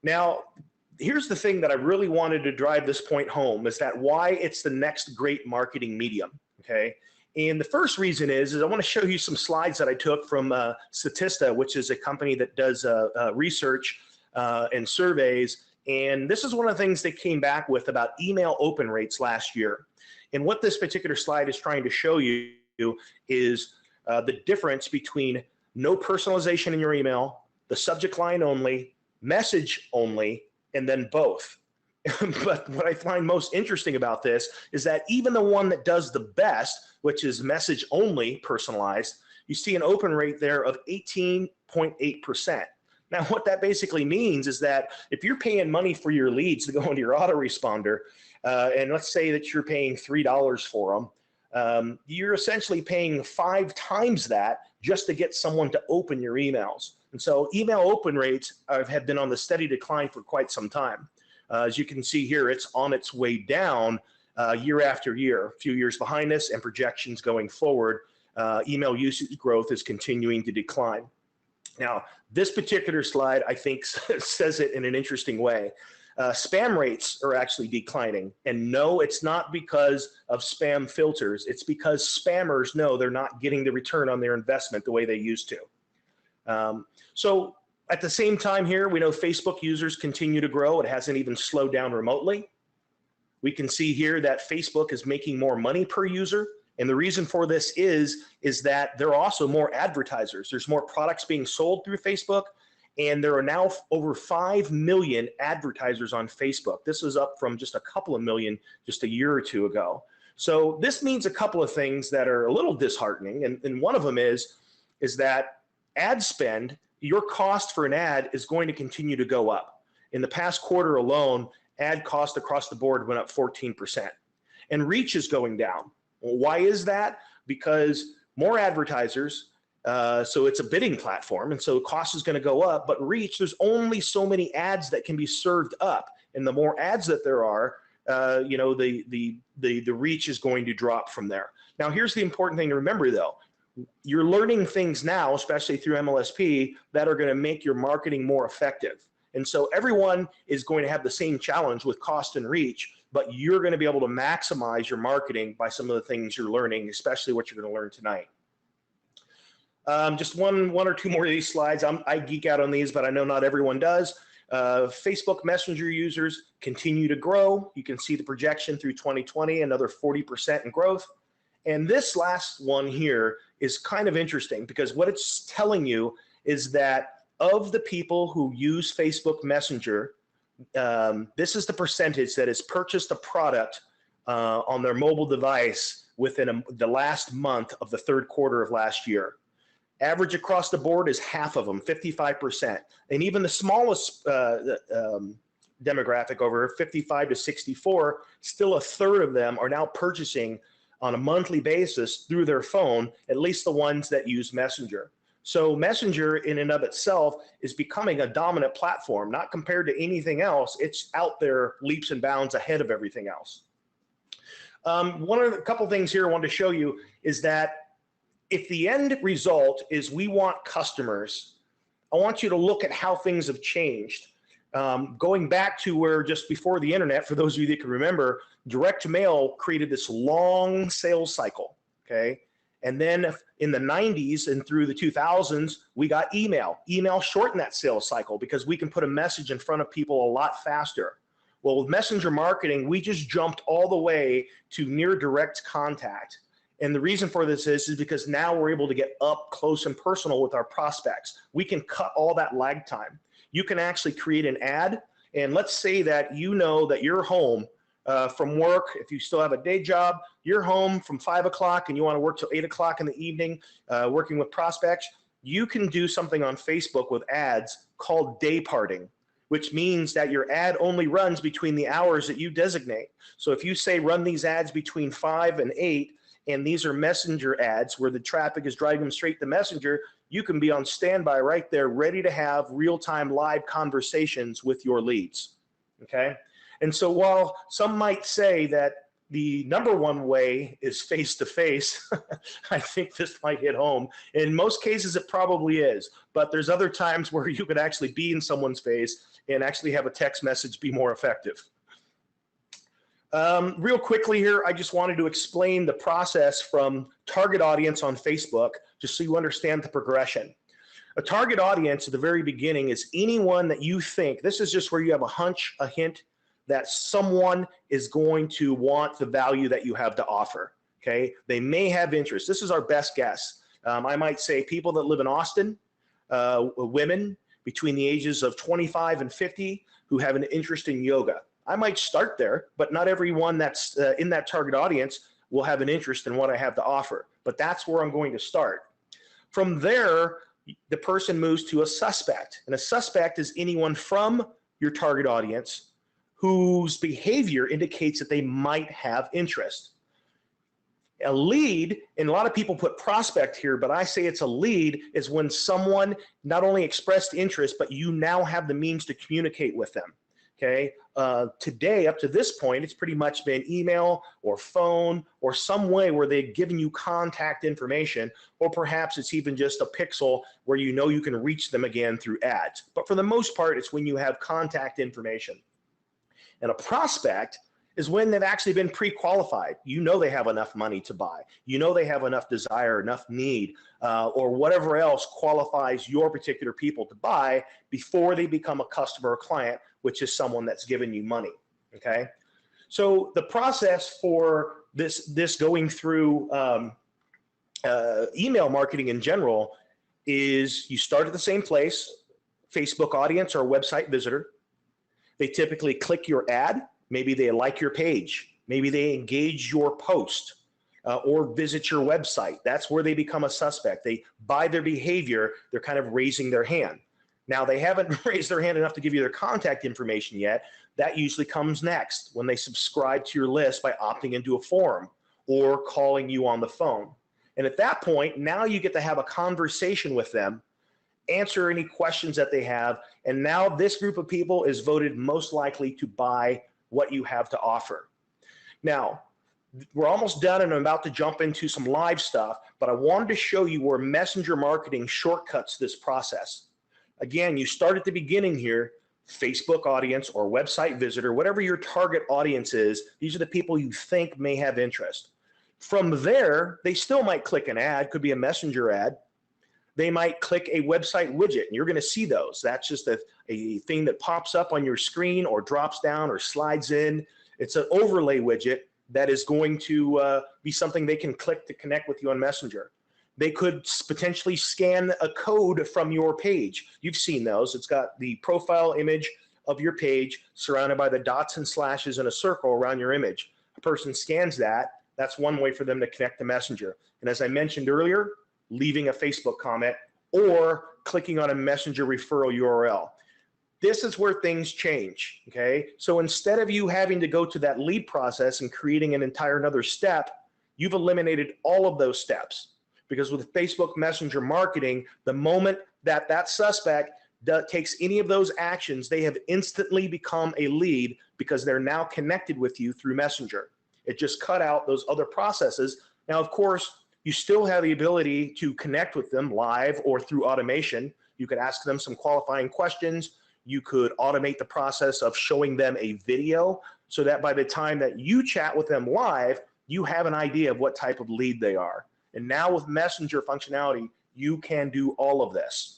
Now, here's the thing that I really wanted to drive this point home is that why it's the next great marketing medium, okay? And the first reason is I want to show you some slides that I took from Statista, which is a company that does research and surveys. And this is one of the things they came back with about email open rates last year. And what this particular slide is trying to show you is the difference between no personalization in your email, the subject line only, message only, and then both. But what I find most interesting about this is that even the one that does the best, which is message only personalized, you see an open rate there of 18.8%. Now, what that basically means is that if you're paying money for your leads to go into your autoresponder, and let's say that you're paying $3 for them, you're essentially paying 5 times that just to get someone to open your emails. And so email open rates have been on the steady decline for quite some time. As you can see here, it's on its way down year after year, a few years behind us, and projections going forward, email usage growth is continuing to decline. Now, this particular slide, I think, says it in an interesting way. Spam rates are actually declining. And no, it's not because of spam filters. It's because spammers know they're not getting the return on their investment the way they used to. So at the same time here, we know Facebook users continue to grow. It hasn't even slowed down remotely. We can see here that Facebook is making more money per user. And the reason for this is that there are also more advertisers. There's more products being sold through Facebook. And there are now over 5 million advertisers on Facebook. This is up from just a couple of million just a year or two ago. So this means a couple of things that are a little disheartening. And one of them is that ad spend, your cost for an ad is going to continue to go up. In the past quarter alone, ad cost across the board went up 14%. And reach is going down. Well, why is that? Because more advertisers, so it's a bidding platform, and so cost is going to go up, but reach, there's only so many ads that can be served up. And the more ads that there are, you know, the reach is going to drop from there. Now, here's the important thing to remember, though. You're learning things now, especially through MLSP, that are going to make your marketing more effective. And so everyone is going to have the same challenge with cost and reach, but you're going to be able to maximize your marketing by some of the things you're learning, especially what you're going to learn tonight. Just one or two more of these slides. I geek out on these, but I know not everyone does. Facebook Messenger users continue to grow. You can see the projection through 2020, another 40% in growth. And this last one here is kind of interesting because what it's telling you is that of the people who use Facebook Messenger, this is the percentage that has purchased a product on their mobile device within the last month of the third quarter of last year. Average across the board is half of them, 55%. And even the smallest demographic, over 55 to 64, still a third of them are now purchasing on a monthly basis through their phone, at least the ones that use Messenger. So Messenger in and of itself is becoming a dominant platform, not compared to anything else. It's out there leaps and bounds ahead of everything else. A couple things here I wanted to show you is that if the end result is we want customers, I want you to look at how things have changed. Going back to where just before the internet, for those of you that can remember, direct mail created this long sales cycle, okay? And then in the 90s and through the 2000s, we got email. Email shortened that sales cycle because we can put a message in front of people a lot faster. Well, with messenger marketing, we just jumped all the way to near direct contact. And the reason for this is because now we're able to get up close and personal with our prospects. We can cut all that lag time. You can actually create an ad, and let's say that you know that you're home from work. If you still have a day job, you're home from 5 o'clock and you want to work till 8 o'clock in the evening working with prospects. You can do something on Facebook with ads called day parting, which means that your ad only runs between the hours that you designate. So if you say run these ads between 5 and 8, and these are messenger ads where the traffic is driving straight to Messenger, you can be on standby right there, ready to have real-time live conversations with your leads, okay? And so while some might say that the number one way is face-to-face. I think this might hit home. In most cases, it probably is, but there's other times where you could actually be in someone's face and actually have a text message be more effective. Real quickly here, I just wanted to explain the process from target audience on Facebook, just so you understand the progression. A target audience at the very beginning is anyone that you think, this is just where you have a hunch, a hint, that someone is going to want the value that you have to offer, okay? They may have interest. This is our best guess. I might say people that live in Austin, women between the ages of 25 and 50 who have an interest in yoga. I might start there, but not everyone that's in that target audience will have an interest in what I have to offer. But that's where I'm going to start. From there, the person moves to a suspect. And a suspect is anyone from your target audience whose behavior indicates that they might have interest. A lead, and a lot of people put prospect here, but I say it's a lead, is when someone not only expressed interest, but you now have the means to communicate with them. Okay, today up to this point, it's pretty much been email or phone or some way where they've given you contact information, or perhaps it's even just a pixel where you know you can reach them again through ads. But for the most part, it's when you have contact information. And a prospect is when they've actually been pre-qualified. You know they have enough money to buy. You know they have enough desire, enough need, or whatever else qualifies your particular people to buy before they become a customer or client, which is someone that's given you money, okay? So the process for this going through email marketing in general is you start at the same place, Facebook audience or website visitor. They typically click your ad. Maybe they like your page. Maybe they engage your post or visit your website. That's where they become a suspect. By their behavior, they're kind of raising their hand. Now, they haven't raised their hand enough to give you their contact information yet. That usually comes next when they subscribe to your list by opting into a forum or calling you on the phone. And at that point, now you get to have a conversation with them, answer any questions that they have, and now this group of people is voted most likely to buy what you have to offer. Now, we're almost done and I'm about to jump into some live stuff, but I wanted to show you where messenger marketing shortcuts this process. Again, you start at the beginning here, Facebook audience or website visitor, whatever your target audience is, these are the people you think may have interest. From there, they still might click an ad, could be a messenger ad. They might click a website widget, and you're going to see those. That's just a thing that pops up on your screen or drops down or slides in. It's an overlay widget that is going to be something they can click to connect with you on Messenger. They could potentially scan a code from your page. You've seen those. It's got the profile image of your page surrounded by the dots and slashes in a circle around your image. A person scans that. That's one way for them to connect to Messenger. And as I mentioned earlier, leaving a Facebook comment or clicking on a Messenger referral URL. This is where things change, okay? So instead of you having to go to that lead process and creating an entire another step, you've eliminated all of those steps. Because with Facebook Messenger marketing, the moment that that suspect takes any of those actions, they have instantly become a lead because they're now connected with you through Messenger. It just cut out those other processes. Now, of course, you still have the ability to connect with them live or through automation. You could ask them some qualifying questions. You could automate the process of showing them a video so that by the time that you chat with them live, you have an idea of what type of lead they are. And now with Messenger functionality, you can do all of this.